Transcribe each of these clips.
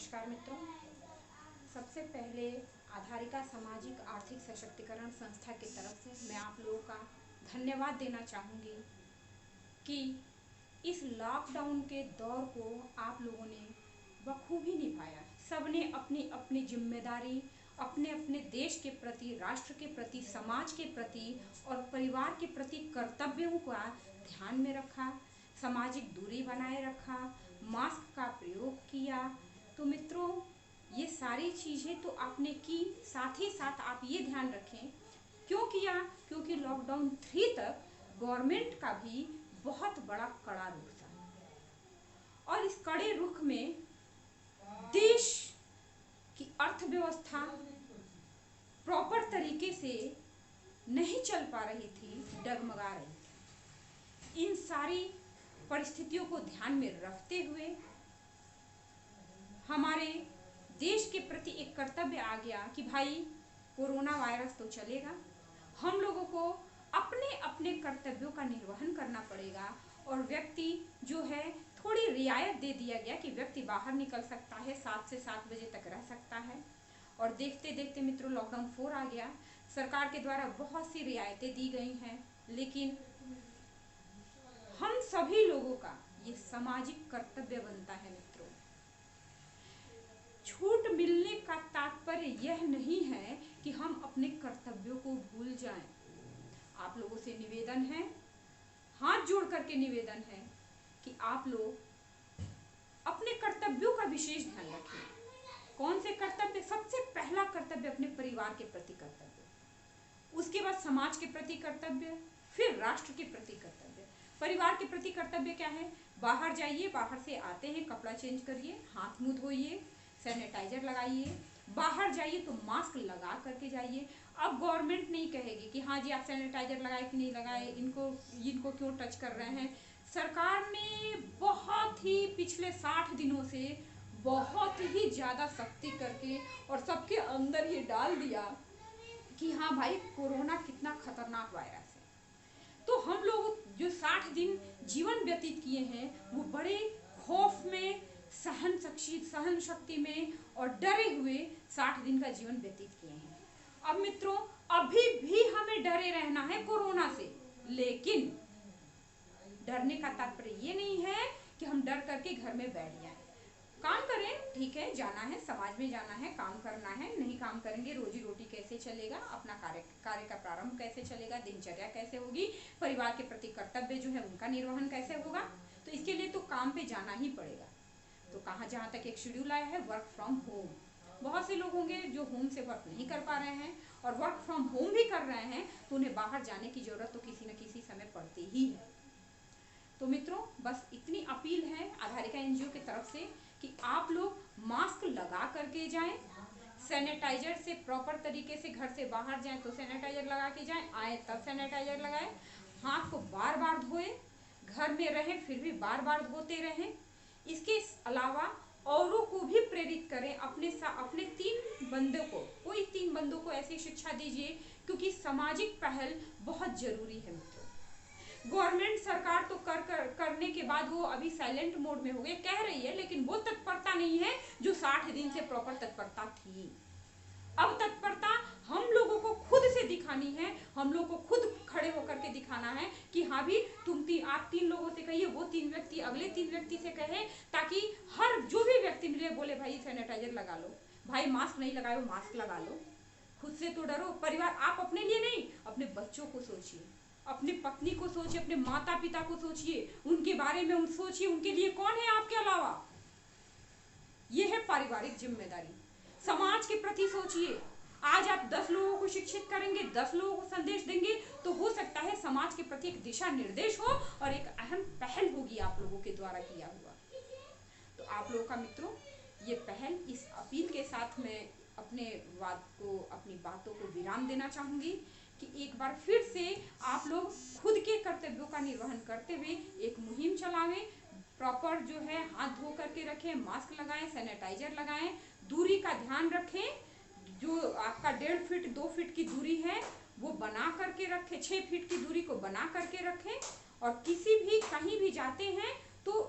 नमस्कार मित्रों। सबसे पहले आधारिका सामाजिक आर्थिक सशक्तिकरण संस्था की तरफ से मैं आप लोगों का धन्यवाद देना चाहूँगी कि इस लॉकडाउन के दौर को आप लोगों ने बखूबी निभाया। सबने अपनी अपनी जिम्मेदारी अपने अपने देश के प्रति, राष्ट्र के प्रति, समाज के प्रति और परिवार के प्रति कर्तव्यों का ध्यान में रखा, सामाजिक दूरी बनाए रखा, मास्क का प्रयोग किया। तो मित्रों, ये सारी चीज़ें तो आपने की, साथ ही साथ आप ये ध्यान रखें क्यों किया, क्योंकि लॉकडाउन 3 तक गवर्नमेंट का भी बहुत बड़ा कड़ा रुख था और इस कड़े रुख में देश की अर्थव्यवस्था प्रॉपर तरीके से नहीं चल पा रही थी, डगमगा रही थी। इन सारी परिस्थितियों को ध्यान में रखते हुए हमारे देश के प्रति एक कर्तव्य आ गया कि भाई कोरोना वायरस तो चलेगा, हम लोगों को अपने अपने कर्तव्यों का निर्वहन करना पड़ेगा। और व्यक्ति जो है थोड़ी रियायत दे दिया गया कि व्यक्ति बाहर निकल सकता है, 7 से 7 बजे तक रह सकता है। और देखते देखते मित्रों लॉकडाउन 4 आ गया। सरकार के द्वारा बहुत सी रियायतें दी गई हैं, लेकिन हम सभी लोगों का ये सामाजिक कर्तव्य बनता है मित्रों। छूट मिलने का तात्पर्य यह नहीं है कि हम अपने कर्तव्यों को भूल जाएं। आप लोगों से निवेदन है, हाथ जोड़ करके निवेदन है कि आप लोग अपने कर्तव्यों का विशेष ध्यान रखें। कौन से कर्तव्य? सबसे पहला कर्तव्य अपने परिवार के प्रति कर्तव्य, उसके बाद समाज के प्रति कर्तव्य, फिर राष्ट्र के प्रति कर्तव्य। परिवार के प्रति कर्तव्य क्या है? बाहर जाइए, बाहर से आते हैं कपड़ा चेंज करिए, हाथ मुंह धोइए, सैनिटाइजर लगाइए, बाहर जाइए तो मास्क लगा करके जाइए। अब गवर्नमेंट नहीं कहेगी कि हाँ जी आप सैनिटाइजर लगाए कि नहीं लगाए, इनको क्यों टच कर रहे हैं। सरकार ने बहुत ही पिछले 60 दिनों से बहुत ही ज़्यादा सख्ती करके और सबके अंदर ये डाल दिया कि हाँ भाई कोरोना कितना खतरनाक वायरस है। तो हम लोग जो 60 दिन जीवन व्यतीत किए हैं वो बड़े खौफ में, सहन शक्ति में और डरे हुए 60 दिन का जीवन व्यतीत किए हैं। अब मित्रों अभी भी हमें डरे रहना है कोरोना से, लेकिन डरने का तात्पर्य ये नहीं है कि हम डर करके घर में बैठ जाएं। काम करें, ठीक है, जाना है, समाज में जाना है, काम करना है, नहीं काम करेंगे रोजी रोटी कैसे चलेगा, अपना कार्य का प्रारंभ कैसे चलेगा, दिनचर्या कैसे होगी, परिवार के प्रति कर्तव्य जो है उनका निर्वहन कैसे होगा। तो इसके लिए तो काम पे जाना ही पड़ेगा। तो कहाँ जहाँ तक एक शेड्यूल आया है वर्क फ्रॉम होम। बहुत से लोग होंगे जो होम से वर्क नहीं कर पा रहे हैं और वर्क फ्रॉम होम भी कर रहे हैं, तो उन्हें बाहर जाने की जरूरत तो किसी न किसी समय पड़ती ही है। तो मित्रों बस इतनी अपील है आधारिका एनजीओ की तरफ से कि आप लोग मास्क लगा करके जाएं, सैनिटाइजर से प्रॉपर तरीके से घर से बाहर जाएं तो सैनिटाइजर लगा के जाएं, आए तब सैनिटाइजर लगाएं, हाथ को बार बार धोएं, घर में रहें फिर भी बार बार धोते रहें। इसके अलावा औरों को भी प्रेरित करें, अपने 3 बंदों को, कोई 3 बंदों को ऐसी शिक्षा दीजिए, क्योंकि सामाजिक पहल बहुत जरूरी है मित्रों। गवर्नमेंट सरकार तो करने के बाद वो अभी साइलेंट मोड में हो गए, कह रही है, लेकिन वो तत्परता नहीं है जो 60 दिन से प्रॉपर तत्परता थी। अब तत्परता हम लोगों को खुद से दिखानी है, हम लोग को खुद खड़े होकर के दिखाना है कि हाँ भी आप 3 लोगों से कहिए, वो 3 व्यक्ति अगले 3 व्यक्ति से कहे, ताकि हर जो भी व्यक्ति मिले बोले भाई सैनिटाइजर लगा लो, भाई मास्क नहीं लगाए वो मास्क लगा लो। खुद से तो डरो। परिवार, आप अपने लिए नहीं, अपने बच्चों को सोचिए, अपनी पत्नी को सोचिए, अपने माता पिता को सोचिए, उनके बारे में सोचिए, उनके लिए कौन है आपके अलावा। यह है पारिवारिक जिम्मेदारी। समाज के प्रति सोचिए। आज आप 10 लोगों को शिक्षित करेंगे, 10 लोगों को संदेश देंगे, तो हो सकता है समाज के प्रति एक दिशा निर्देश हो और एक अहम पहल होगी आप लोगों के द्वारा किया हुआ। तो आप लोगों का मित्रों ये पहल, इस अपील के साथ मैं अपनी बातों को विराम देना चाहूंगी कि एक बार फिर से आप लोग खुद के कर्तव्यों का निर्वहन करते हुए एक मुहिम चलावें। प्रॉपर जो है हाथ धो करके रखें, मास्क लगाएं, सैनिटाइजर लगाएं, दूरी का ध्यान रखें। जो आपका 1.5 फीट 2 फीट की दूरी है वो बना करके रखें, 6 फीट की दूरी को बना करके रखें। और किसी भी कहीं भी जाते हैं तो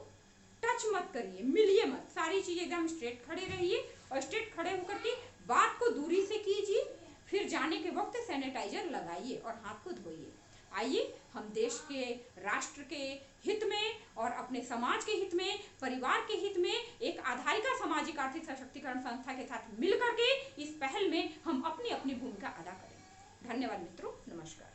टच मत करिए, मिलिए मत, सारी चीज़ एकदम स्ट्रेट खड़े रहिए और स्ट्रेट खड़े होकर के बात को दूरी से कीजिए। फिर जाने के वक्त सैनिटाइजर लगाइए और हाथ को धोइए। आइए हम देश के, राष्ट्र के हित में और अपने समाज के हित में, परिवार के हित में एक आधारिका सामाजिक आर्थिक सशक्तिकरण संस्था के साथ मिलकर के इस पहल में हम अपनी अपनी भूमिका अदा करें। धन्यवाद मित्रों, नमस्कार।